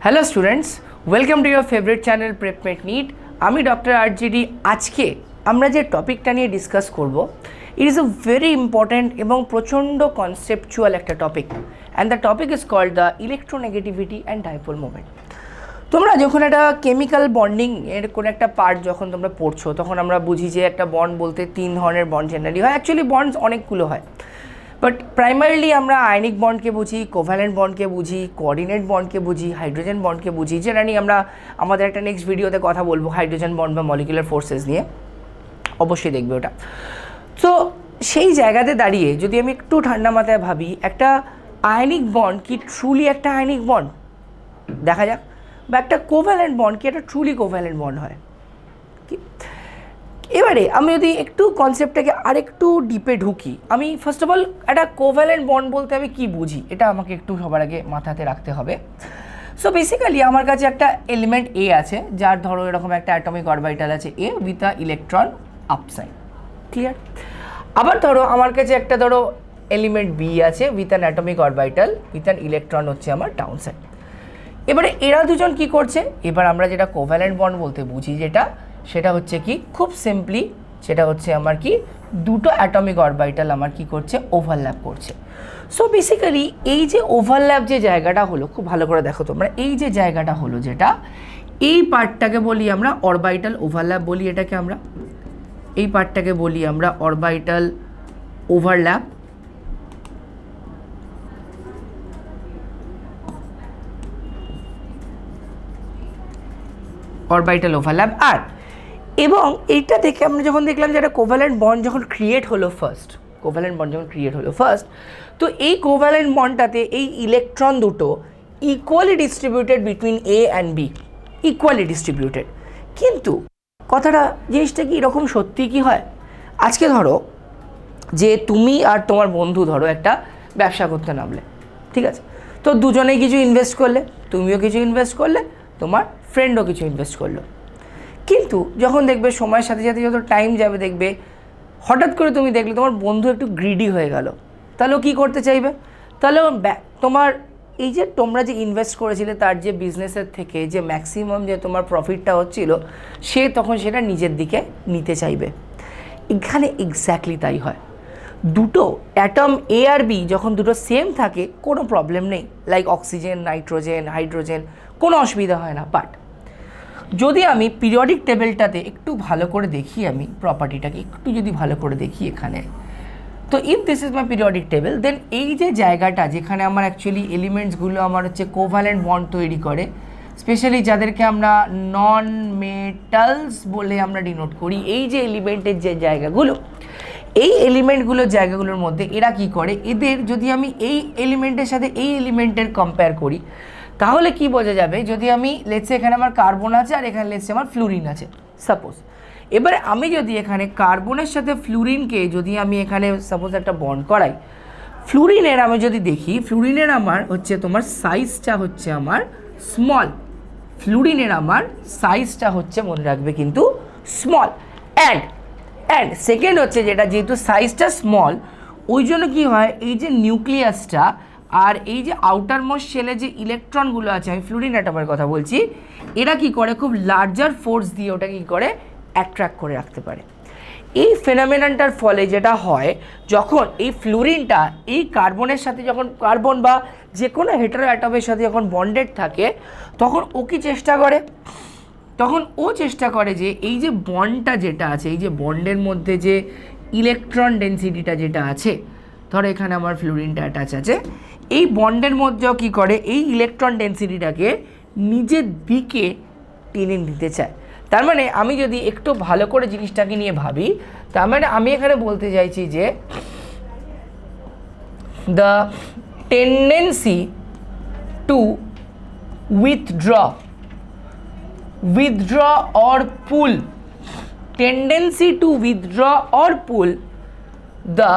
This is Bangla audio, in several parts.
Hello students, welcome to your favourite channel PrepMate NEET. আমি ডক্টর আরজিডি। আজকে আমরা যে টপিকটা নিয়ে ডিসকাস করব, it is a very important এবং প্রচণ্ড কনসেপচুয়াল একটা topic, and the topic is called the electronegativity and dipole moment. তোমরা যখন একটা কেমিক্যাল বন্ডিং এর কোনো একটা পার্ট যখন তোমরা পড়ছো, তখন আমরা বুঝি যে একটা বন্ড বলতে তিন ধরনের বন্ড জেনারেলি হয়। অ্যাকচুয়ালি বন্ডস অনেকগুলো হয়, বাট প্রাইমারিলি আমরা আয়নিক বন্ডকে বুঝি, কোভ্যালেন্ট বন্ডকে বুঝি, কোঅর্ডিনেট বন্ডকে বুঝি, হাইড্রোজেন বন্ডকে বুঝি, যেটা নিয়ে আমরা আমাদের একটা নেক্সট ভিডিওতে কথা বলবো, হাইড্রোজেন বন্ড বা মলিকুলার ফোর্সেস নিয়ে। অবশ্যই দেখবে ওটা। তো সেই জায়গাতে দাঁড়িয়ে যদি আমি একটু ঠান্ডা মাথায় ভাবি, একটা আয়নিক বন্ড কি ট্রুলি একটা আয়নিক বন্ড? দেখা যাক। বা একটা কোভ্যালেন্ট বন্ড কি একটা ট্রুলি কোভ্যালেন্ট বন্ড হয় কি? এবারে আমি যদি একটু কনসেপ্টটাকে আরেকটু ডিপে ঢুকি, আমি ফার্স্ট অফ অল একটা কোভ্যালেন্ট বন্ড বলতে আমি কি বুঝি, এটা আমাকে একটু সবার আগে মাথাতে রাখতে হবে। সো বেসিক্যালি আমার কাছে একটা এলিমেন্ট এ আছে, যার ধরো এরকম একটা অ্যাটমিক অরবিটাল আছে A with a electron upside, clear? আবার ধরো আমার কাছে একটা ধরো এলিমেন্ট বি আছে with an atomic orbital with an electron হচ্ছে আমার ডাউন সাইড। এবারে এরা দুজন কি করছে, এবার আমরা যেটা কোভ্যালেন্ট বন্ড বলতে বুঝি সেটা হচ্ছে কি, খুব সিম্পলি সেটা হচ্ছে আমার কি, দুটো অ্যাটমিক অরবিটাল আমার কি করছে, ওভারল্যাপ করছে। সো বেসিক্যালি এই যে ওভারল্যাপ যে জায়গাটা হলো, খুব ভালো করে দেখো তোমরা, এই যে জায়গাটা হলো যেটা, এই পার্টটাকে বলি আমরা অরবিটাল ওভারল্যাপ বলি এটাকে আমরা, এই পার্টটাকে বলি আমরা অরবিটাল ওভারল্যাপ। Orbital overlap. আর এবং এইটা দেখে আমরা যখন দেখলাম যে একটা কোভ্যালেন্ট বন্ড যখন ক্রিয়েট হলো ফার্স্ট, তো এই কোভ্যালেন্ট বন্ডটাতে এই ইলেকট্রন দুটো equally distributed between A and B, equally distributed. কিন্তু কথাটা, জিনিসটা কি এরকম সত্যি কি হয়? আজকে ধরো যে তুমি আর তোমার বন্ধু ধরো একটা ব্যবসা করতে নামলে, ঠিক আছে? তো দুজনেই কিছু ইনভেস্ট করলে, তুমিও কিছু ইনভেস্ট করলে, তোমার ফ্রেন্ডও কিছু ইনভেস্ট করলো। কিন্তু যখন দেখবে সময়ের সাথে সাথে যত টাইম যাবে, দেখবে হঠাৎ করে তুমি দেখলে তোমার বন্ধু একটু গ্রিডি হয়ে গেল। তাহলে ও কী করতে চাইবে? তাহলে তোমার এই যে তোমরা যে ইনভেস্ট করেছিলে তার যে বিজনেসের থেকে যে ম্যাক্সিমাম যে তোমার প্রফিটটা হচ্ছিল, সে তখন সেটা নিজের দিকে নিতে চাইবে। এখানে এক্স্যাক্টলি তাই হয়। দুটো অ্যাটম এ আর বি যখন দুটো সেম থাকে, কোনো প্রবলেম নেই, লাইক অক্সিজেন, নাইট্রোজেন, হাইড্রোজেন, কোনো অসুবিধা হয় না। বাট যদি আমি পিরিয়ডিক টেবিলটাতে একটু ভালো করে দেখি, আমি প্রপার্টিটাকে একটু যদি ভালো করে দেখি এখানে, তো if this is my periodic table, then এই যে জায়গাটা যেখানে আমার অ্যাকচুয়ালি এলিমেন্টসগুলো আমার হচ্ছে কোভ্যালেন্ট বন্ড তৈরি করে, স্পেশালি যাদেরকে আমরা নন মেটালস বলে আমরা ডিনোট করি, এই যে এলিমেন্টের যে জায়গাগুলো, এই এলিমেন্টগুলোর জায়গাগুলোর মধ্যে এরা কি করে, এদের যদি আমি এই এলিমেন্টের সাথে এই এলিমেন্টের কম্পেয়ার করি, তাহলে কি বোঝা যাবে? যদি আমি লেটসে এখানে আমার কার্বন আছে আর এখানে লেটসে আমার ফ্লুরিন আছে সাপোজ, এবারে আমি যদি এখানে কার্বনের সাথে ফ্লুরিনকে যদি আমি এখানে সাপোজ একটা বন্ড করাই, ফ্লুরিনের আমি যদি দেখি, ফ্লুরিনের আমার হচ্ছে তোমার সাইজটা হচ্ছে আমার স্মল, ফ্লুরিনের আমার সাইজটা হচ্ছে মনে রাখবে কিন্তু স্মল। অ্যান্ড সেকেন্ড হচ্ছে যেটা, যেহেতু সাইজটা স্মল, ওই জন্য কী হয়, এই যে নিউক্লিয়াসটা আর এই যে আউটার মোস্ট শেলে যে ইলেকট্রনগুলো আছে, আমি ফ্লুরিন অ্যাটমের কথা বলছি, এরা কি করে, খুব লার্জার ফোর্স দিয়ে ওটা কী করে অ্যাট্রাক্ট করে রাখতে পারে। এই ফেনোমেননটার ফলে যেটা হয়, যখন এই ফ্লুরিনটা এই কার্বনের সাথে যখন কার্বন বা যে কোনো হেটারো অ্যাটমের সাথে যখন বন্ডেড থাকে, তখন ও কি চেষ্টা করে, তখন ও চেষ্টা করে যে এই যে বন্ডটা যেটা আছে, এই যে বন্ডের মধ্যে যে ইলেকট্রন ডেনসিটিটা যেটা আছে, ধরো এখানে আমার ফ্লুরিনটা অ্যাটাচ আছে, এই বন্ডের মধ্যেও কী করে, এই ইলেকট্রন ডেনসিটিটাকে নিজের দিকে টেনে নিতে চায়। তার মানে আমি যদি একটু ভালো করে জিনিসটাকে নিয়ে ভাবি, তার মানে আমি এখানে বলতে চাইছি যে the tendency two withdraw or pull, tendency to withdraw or pull the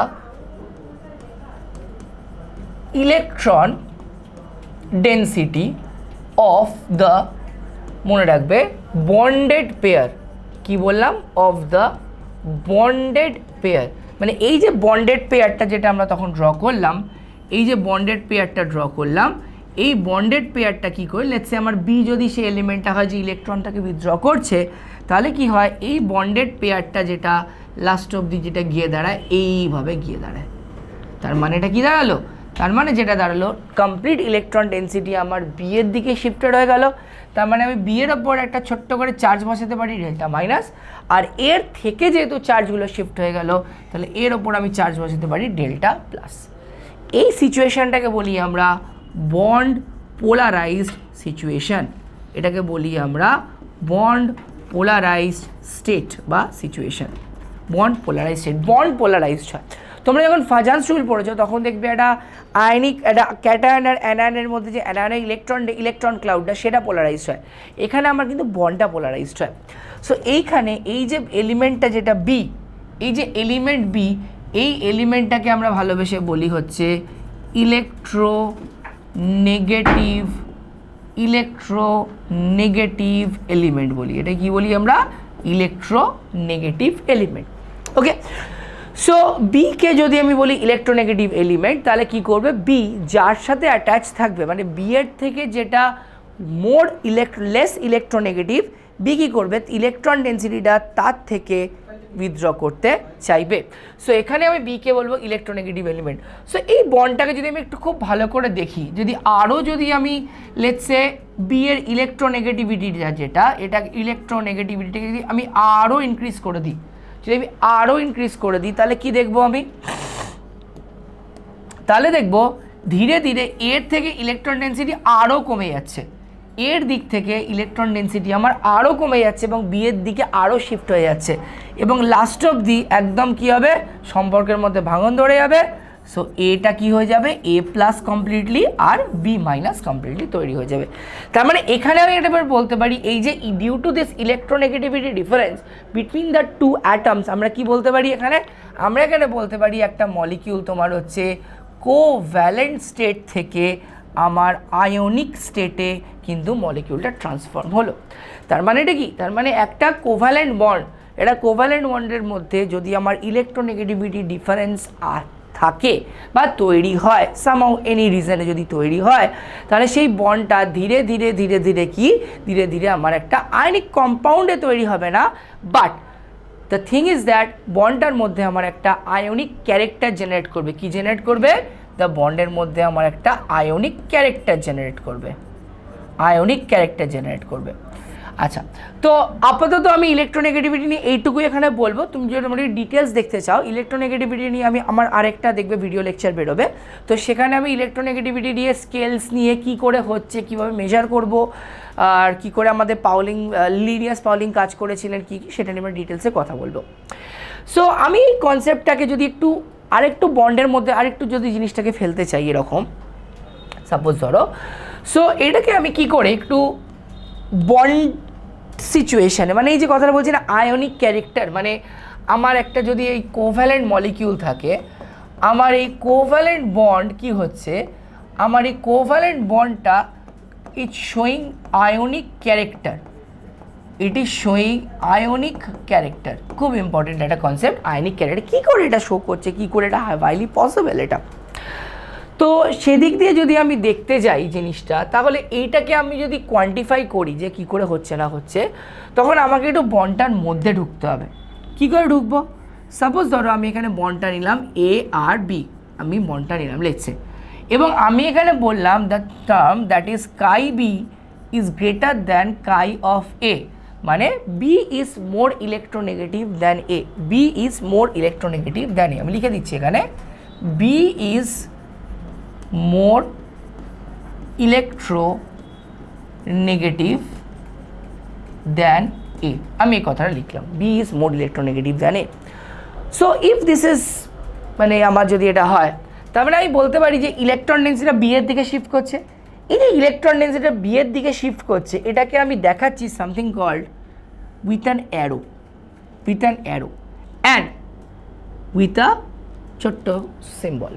electron density of the, মনে রাখবে, bonded pair, কি বললাম, of the bonded pair, মানে এই যে বন্ডেড পেয়ারটা যেটা আমরা তখন ড্র করলাম, এই যে বন্ডেড পেয়ারটা ড্র করলাম, এই বন্ডেড পেয়ারটা কী করে, লেটস সে আমার বি যদি সেই এলিমেন্টটা হয় যে ইলেকট্রনটাকে উইথড্র করছে, তাহলে কি হয় এই বন্ডেড পেয়ারটা যেটা লাস্ট অবধি যেটা গিয়ে দাঁড়ায় এইভাবে গিয়ে দাঁড়ায়। তার মানে এটা কী দাঁড়ালো, তার মানে যেটা দাঁড়ালো কমপ্লিট ইলেকট্রন ডেন্সিটি আমার বি এর দিকে শিফটেড হয়ে গেল। তার মানে আমি বি এর ওপর একটা ছোট্ট করে চার্জ বসাতে পারি ডেল্টা মাইনাস, আর এর থেকে যেহেতু চার্জগুলো শিফট হয়ে গেল তাহলে এর ওপর আমি চার্জ বসাতে পারি ডেল্টা প্লাস। এই সিচুয়েশানটাকে বলি আমরা বন্ড পোলারাইজড সিচুয়েশান, এটাকে বলি আমরা বন্ড পোলারাইজড স্টেট বা situation. Bond polarised state, bond polarised হয়। তোমরা যখন ফাজান্স রুল পড়েছো তখন দেখবে একটা আয়নিক, একটা ক্যাটায়ন আর অ্যানায়নের মধ্যে যে অ্যানায়নের ইলেকট্রন ক্লাউডটা সেটা পোলারাইজড হয়, এখানে আমার কিন্তু বন্ডটা পোলারাইজড হয়। সো এইখানে এই যে এলিমেন্টটা যেটা বি, এই যে এলিমেন্ট বি, এই এলিমেন্টটাকে আমরা ভালোবেসে বলি হচ্ছে ইলেকট্রোনেগেটিভ এলিমেন্ট বলি। এটা কি বলি আমরা, ইলেকট্রোনেগেটিভ এলিমেন্ট। ওকে, সো বিকে যদি আমি বলি ইলেকট্রোনেগেটিভ এলিমেন্ট, তাহলে কি করবে, বি যার সাথে অ্যাটাচ থাকবে, মানে বি এর থেকে যেটা মোর লেস ইলেকট্রোনেগেটিভ, বি কী করবে ইলেকট্রন ডেন্সিটিটা তার থেকে উইথড্র করতে চাইবে। সো এখানে আমি বিকে বলবো ইলেকট্রোনেগেটিভ এলিমেন্ট। সো এই বন্ডটাকে যদি আমি একটু খুব ভালো করে দেখি, যদি আরও যদি আমি লেটস সে বি এর ইলেকট্রোনেগেটিভিটিটা যেটা, এটা ইলেকট্রোনেগেটিভিটিটাকে যদি আমি আরও ইনক্রিজ করে দিই, যদি আমি আরও ইনক্রিজ করে দিই তাহলে কি দেখবো আমি, তাহলে দেখবো ধীরে ধীরে এর থেকে ইলেকট্রন ডেন্সিটি আরও কমে যাচ্ছে, এর দিক থেকে ইলেকট্রন ডেন্সিটি আমার আরও কমে যাচ্ছে এবং বি এর দিকে আরও শিফট হয়ে যাচ্ছে, এবং লাস্ট অবধি একদম কি হবে, সম্পর্কের মধ্যে ভাঙন ধরে যাবে। সো এটা কি হয়ে যাবে, এ প্লাস কমপ্লিটলি আর বি মাইনাস কমপ্লিটলি তৈরি হয়ে যাবে। তার মানে এখানে আমি এটা বলতে পারি এই যে due to this electronegativity difference between the two atoms, আমরা কি বলতে পারি এখানে, আমরা এখানে বলতে পারি একটা মলিকিউল তোমার হচ্ছে কোভ্যালেন্ট স্টেট থেকে আমার আয়নিক স্টেটে কিন্তু মলিকিউলটা ট্রান্সফর্ম হলো। তার মানে এটা কি, তার মানে একটা কোভ্যালেন্ট বন্ড, এটা কোভ্যালেন্ট বন্ডের মধ্যে যদি আমার ইলেকট্রোনেগেটিভিটি ডিফারেন্স থাকে বা তৈরি হয়, সামহাউ এনি রিজনে যদি তৈরি হয়, তাহলে সেই বন্ডটা ধীরে ধীরে ধীরে ধীরে কি ধীরে ধীরে আমার একটা আয়নিক কম্পাউন্ডে তৈরি হবে না, but the thing is that বন্ডটার মধ্যে আমার একটা আয়নিক ক্যারেক্টার জেনারেট করবে। কি জেনারেট করবে, দ্য বন্ডের মধ্যে আমার একটা আয়নিক ক্যারেক্টার জেনারেট করবে, আয়নিক ক্যারেক্টার জেনারেট করবে। আচ্ছা, তো আপাতত আমি ইলেকট্রোনেগেটিভিটি নিয়ে এইটুকুই এখানে বলবো। তুমি যদি মোটামুটি ডিটেলস দেখতে চাও ইলেকট্রোনেগেটিভিটি নিয়ে আমি আমার আরেকটা দেখবে ভিডিও লেকচার বেরোবে, তো সেখানে আমি ইলেকট্রোনেগেটিভিটি নিয়ে স্কেলস নিয়ে কি করে হচ্ছে, কিভাবে মেজার করব, আর কি করে আমাদের পাউলিং লিনিয়াস পাউলিং কাজ করেছিলেন কি সেটা নিয়ে আমরা ডিটেলসে কথা বলবো। সো আমি এই কনসেপ্টটাকে যদি একটু আরেকটু বন্ডের মধ্যে আরেকটু যদি জিনিসটাকে ফেলতে চাই এরকম, সাপোজ ধরো, সো এটাকে আমি কি করে একটু বন্ড সিচুয়েশানে, মানে এই যে কথাটা বলছি না আয়নিক ক্যারেক্টার, মানে আমার একটা যদি এই কোভ্যালেন্ট মলিকিউল থাকে, আমার এই কোভ্যালেন্ট বন্ড কি হচ্ছে, আমার এই কোভ্যালেন্ট বন্ডটা it's showing ionic character, it is showing ionic character. খুব ইম্পর্টেন্ট একটা কনসেপ্ট, আয়নিক ক্যারেক্টার কী করে এটা শো করছে, কী করে এটা হাইলি পসিবল এটা। তো সেদিক দিয়ে যদি আমি দেখতে যাই জিনিসটা, তাহলে এইটাকে আমি যদি কোয়ান্টিফাই করি যে কী করে হচ্ছে না হচ্ছে, তখন আমাকে একটু বন্ডটার মধ্যে ঢুকতে হবে। কী করে ঢুকবো, সাপোজ ধরো আমি এখানে বন্ডটা নিলাম এ আর বি, আমি বন্ডটা নিলাম লেটস সে, এবং আমি এখানে বললাম the term that is chi B is greater than chi of A, মানে B is more electronegative than A, B is more electronegative than A. আমি লিখে দিচ্ছি এখানে B is more electronegative than A, আমি এই কথাটা লিখলাম, B is more electronegative than A. So if this is, মানে আমার যদি এটা হয়, তার মানে আমি বলতে পারি যে ইলেকট্রন ডেন্সিটিটা বি এর দিকে শিফট করছে। এই যে ইলেকট্রন ডেন্সিটিটা বি এর দিকে শিফট করছে, এটাকে আমি দেখাচ্ছি something called with an arrow, with an arrow and with a ছোট্ট সিম্বল।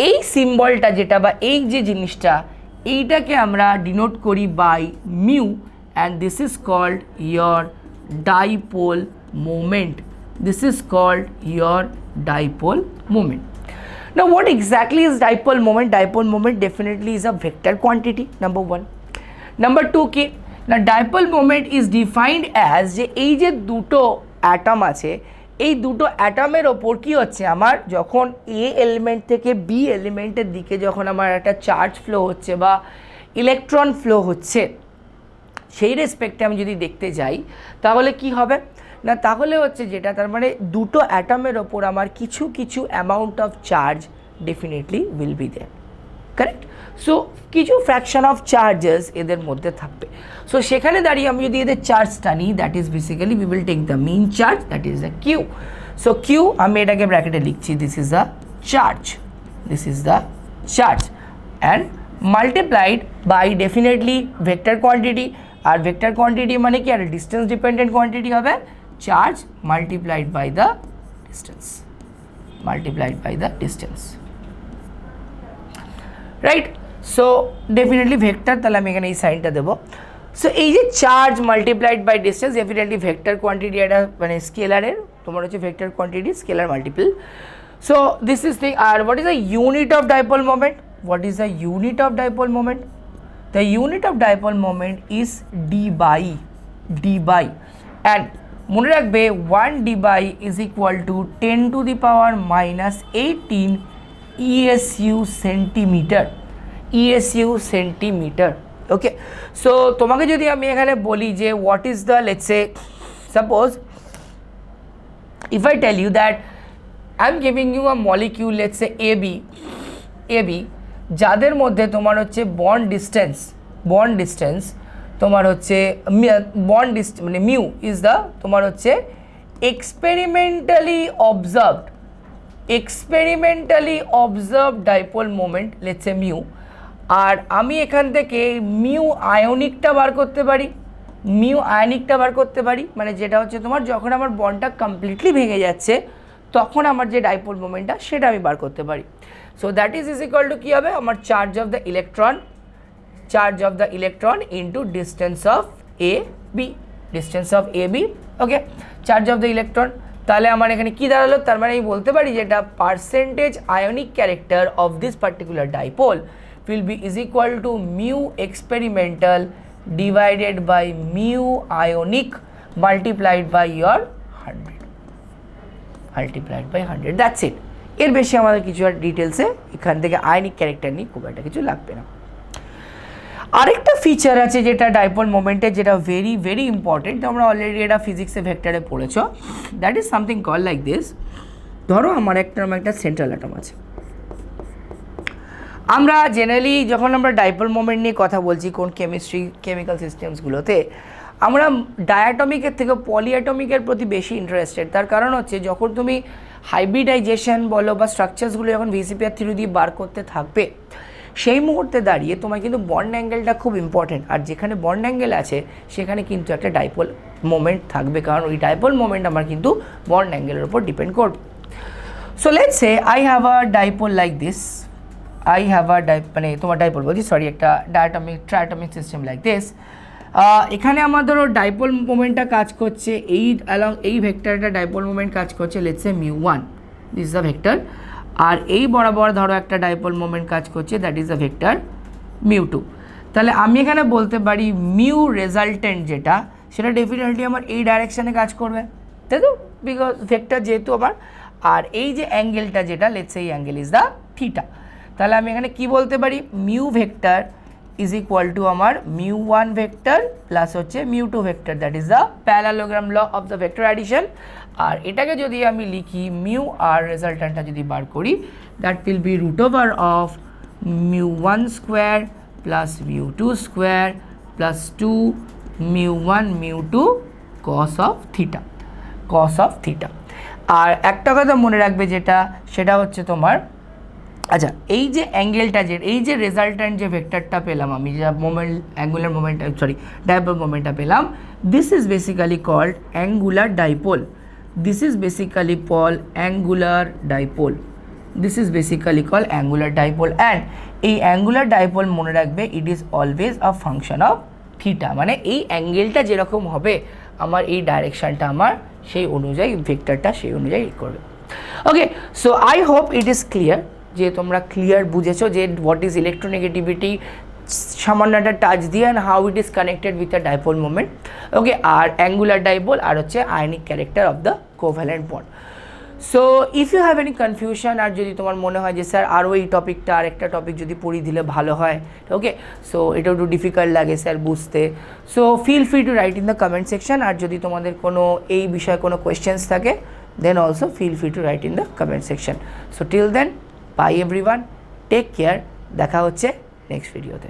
এই সিম্বলটা যেটা বা এই যে জিনিসটা, এইটাকে আমরা ডিনোট করি by mu, and this is called your dipole moment, this is called your dipole moment. Now what exactly is dipole moment? Dipole moment definitely is a vector quantity, number one. Number two কি না, dipole moment is defined as যে এই যে দুটো অ্যাটম আছে, এই দুটো অ্যাটমের ওপর কি হচ্ছে আমার, যখন এ এলিমেন্ট থেকে বি এলিমেন্টের দিকে যখন আমার একটা চার্জ ফ্লো হচ্ছে বা ইলেকট্রন ফ্লো হচ্ছে, সেই রেসপেক্টে আমি যদি দেখতে যাই তাহলে কি হবে না, তাহলে হচ্ছে যেটা তার মানে দুটো অ্যাটমের ওপর আমার কিছু কিছু amount of charge definitely will be there, correct. So কিছু ফ্র্যাকশন অফ চার্জেস এদের মধ্যে থাকবে। সো সেখানে দাঁড়িয়ে আমি যদি এদের চার্জটা নিই, that is basically we will take the mean charge, that is the Q. So Q আমি এটাকে ব্র্যাকেটে লিখছি, this is the charge, this is the charge and multiplied by definitely vector quantity. আর ভেক্টর কোয়ান্টিটি মানে কি, আর ডিস্টেন্স ডিপেন্ডেন্ট কোয়ান্টিটি হবে, charge multiplied by the distance, multiplied by the distance, right. So definitely vector, তাহলে আমি এখানে এই সাইনটা দেবো। সো এই যে charge multiplied by distance, definitely vector quantity একটা মানে স্কেলারের, তোমার হচ্ছে vector quantity scalar multiple. So this is thing. আর what is the unit of dipole moment? What is the unit of dipole moment? The unit of dipole moment is d by and মনে রাখবে 1 d by is equal to 10 to the power minus 18 ESU centimetre, ESU centimetre. Okay, so তোমাকে যদি আমি এখানে বলি যে what is the, let's say suppose if I tell you that I'm giving you a molecule, let's say AB যাদের মধ্যে তোমার হচ্ছে বন্ড ডিস্টেন্স তোমার হচ্ছে মানে মিউ ইজ দ্য তোমার হচ্ছে experimentally observed dipole moment, let's say mu. আর আমি এখান থেকে মিউ আয়নিকটা বার করতে পারি, মানে যেটা হচ্ছে তোমার যখন আমার বন্ডটা কমপ্লিটলি ভেঙে যাচ্ছে তখন আমার যে ডাইপোল মোমেন্টটা সেটা আমি বার করতে পারি। So that is equal to কি হবে, আমার charge of the electron into distance of AB, okay, charge of the electron. তাহলে আমার এখানে কি দাঁড়ালো, তার মানে আমি বলতে পারি যেটা percentage ionic character of this particular dipole will be is equal to mu experimental divided by mu ionic multiplied by your 100, that's it। এর বেশি আমাদের কিছু আর ডিটেলসে এখান থেকে আয়নিক ক্যারেক্টার নিয়ে খুব একটা কিছু লাগবে না। আরেকটা ফিচার আছে যেটা ডাইপোল মোমেন্টের, যেটা ভেরি ভেরি ইম্পর্টেন্ট, তোমরা অলরেডি এটা ফিজিক্সে ভেক্টরে পড়েছ, that is something call like this. ধরো আমার একটা সেন্ট্রাল অ্যাটম আছে। আমরা জেনারেলি যখন আমরা ডাইপোল মোমেন্ট নিয়ে কথা বলছি কোন কেমিক্যাল সিস্টেমসগুলোতে, আমরা ডায়াটমিকের থেকে পলিঅ্যাটমিকের প্রতি বেশি ইন্টারেস্টেড। তার কারণ হচ্ছে যখন তুমি হাইব্রিডাইজেশন বলো বা স্ট্রাকচারসগুলো যখন ভিসিপিআর থিওরি দিয়ে বার করতে থাকবে, সেই মুহূর্তে দাঁড়িয়ে তোমার কিন্তু বন্ড অ্যাঙ্গেলটা খুব ইম্পর্টেন্ট। আর যেখানে বন্ড অ্যাঙ্গেল আছে সেখানে কিন্তু একটা ডাইপোল মোমেন্ট থাকবে, কারণ ওই ডাইপোল মোমেন্ট আমার কিন্তু বন্ড অ্যাঙ্গেলের উপর ডিপেন্ড করবে। So let's say I have a dipole like this, মানে তোমার ডাইপোল বলছি সরি, একটা ট্রায়াটমিক সিস্টেম লাইক দিস। এখানে আমার ধরো ডাইপোল মোমেন্টটা কাজ করছে এই ভেক্টরটা ডাইপোল মোমেন্ট কাজ করছে, let's say μ1, this is the vector. আর এই বরাবর ধরো একটা ডাইপোল মোমেন্ট কাজ করছে, দ্যাট ইজ দ্য ভেক্টর μ2। তাহলে আমি এখানে বলতে পারি মিউ রেজাল্টেন্ট যেটা, সেটা ডেফিনেটলি আমার এই ডাইরেকশানে কাজ করবে, তাই তো, বিকজ ভেক্টর যেহেতু আমার। আর এই যে অ্যাঙ্গেলটা যেটা, লেটস সে এই অ্যাঙ্গেল ইজ দ্য থিটা। তাহলে আমি এখানে কি বলতে পারি, mu vector is equal to আমার μ1 ভেক্টর প্লাস হচ্ছে μ2 vector, that is the parallelogram law of the vector addition. আর এটাকে যদি আমি লিখি মিউ আর রেজাল্টেন্টটা যদি বার করি, that will be root over of μ1 square plus μ2 square plus 2 μ1 μ2 cos of theta. আর একটা কথা মনে রাখবে যেটা, সেটা হচ্ছে তোমার, আচ্ছা এই যে অ্যাঙ্গেলটা এই যে রেজাল্টেন্ট যে ভেক্টরটা পেলাম আমি, যা অ্যাঙ্গুলার মোমেন্টটা ডাইপোল মোমেন্টটা পেলাম, this is basically called angular dipole, and এই অ্যাঙ্গুলার ডাইপোল মনে রাখবে it is always a function of theta, মানে এই অ্যাঙ্গেলটা যেরকম হবে আমার এই ডাইরেকশানটা আমার সেই অনুযায়ী ভেক্টরটা সেই অনুযায়ী করবে। Okay, so I hope it is clear. যে তোমরা ক্লিয়ার বুঝেছো যে হোয়াট ইজ ইলেকট্রোনেগেটিভিটি সামান্য একটা টাচ দিয়ে and how it is connected with the dipole moment. Okay, আর অ্যাঙ্গুলার ডাইপোল আর হচ্ছে ionic character of the covalent bond. So if you have any confusion, আর যদি তোমার মনে হয় যে স্যার আরও এই টপিকটা আরেকটা টপিক যদি পড়িয়ে দিলে ভালো হয়, ওকে, সো এটা একটু ডিফিকাল্ট লাগে স্যার বুঝতে, so feel free to write in the comment section. আর যদি তোমাদের কোনো এই বিষয়ে কোনো কোয়েশ্চেন্স থাকে then also feel free to write in the comment section. So till then, bye everyone, take care, দেখা হচ্ছে নেক্সট ভিডিওতে।